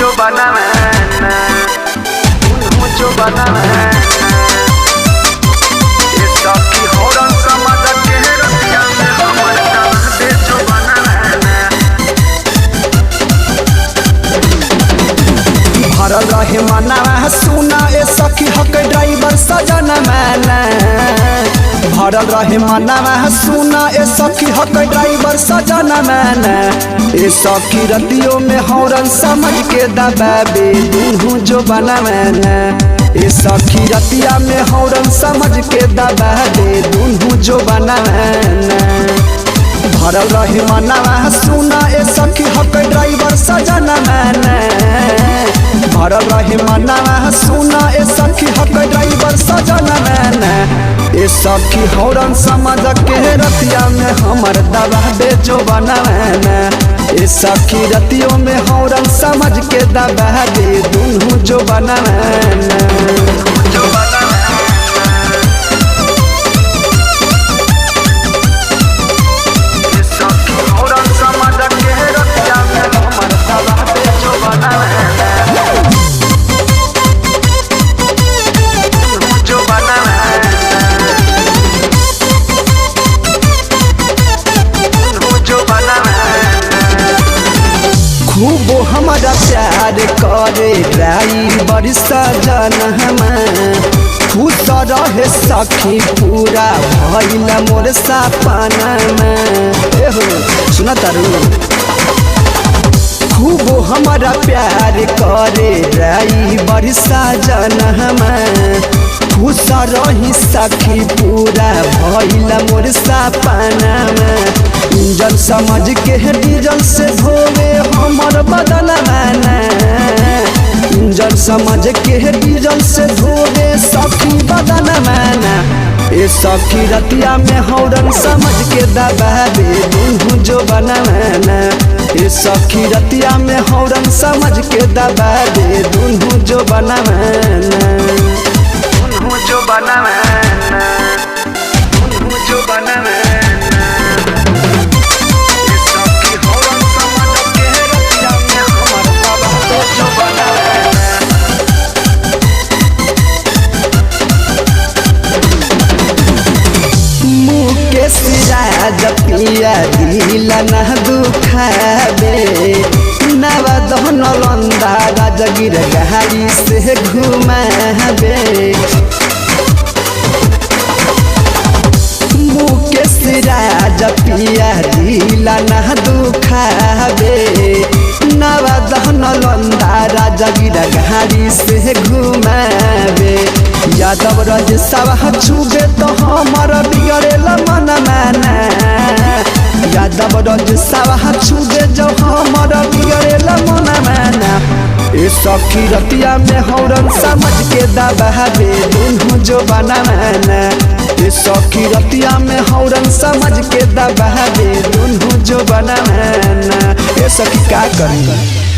mucho banana, mucho banana. ये सखी होरन समझ के रतिया में हमर कान बेचो बनाना। भरल रहे मनावा सुना ए सखी हक ड्राइवर सजना मैना। भरल रहे मनावा सुना ए सखी हक ड्राइवर सजना मैना। ए सखी रतियों में हॉर्न समझ के दबाबे दूहू जो बना मैना। ए सखी रतिया में हॉर्न समझ के दबाबे दूहू जो बना मैना। भरल रहे मनावा सुना ए सखी हक ड्राइवर सजना मैना। भरल रहे मनावा सुना ए सखी हक ड्राइवर सजना मैना। ए सखी हॉर्न समझ के रतिया में हमर दबाबे जो बनाना। ए सखी रतियों में हॉर्न समझ के दबाबे दूहू जो बनाना। खूब हमारा प्यार करे ड्राइवर सजना। खुश रहे सखी पूरा भइल मोर सपना। सुना तारू खूब हमारा प्यार करे ड्राइवर सजना। खुश रही सखी पूरा भइल मोर सपना। इंजन समझ के डीजल से धोवे हमर बदन माना। इंजन समझ के डीजल से धोवे सखी बदन माना। ए सखी रतिया में हॉर्न समझ के दबाबे दूहू जो बनाना। ए सखी रतिया में हॉर्न समझ के दबाबे दूहू जो बनाना। जो बनाना, जो बनाना। ये सखी होरन समझ के रतिया में हमर दबाबे जो बनाना। मुकेश राज पिया दिल न दुखाबे। नवा दहन लंदा राजगिर गाड़ी से घुमाबे। मुकेश राज पिया दिल न दुखाबे। नवा दहन लंदा राजगिर गाड़ी से घुमाबे। यादव रज सवा छुबे तो हमर बिगड़ेल मन माना। यादव रज सवा छुबे जो हमर बिगड़ेल मन माना। ए सखी रतिया में हॉर्न समझ के दबाबे दूहू जो बनाना। ए सखी रतिया में हॉर्न समझ के दबाबे दूहू जो बनाना। ए सखी का करी।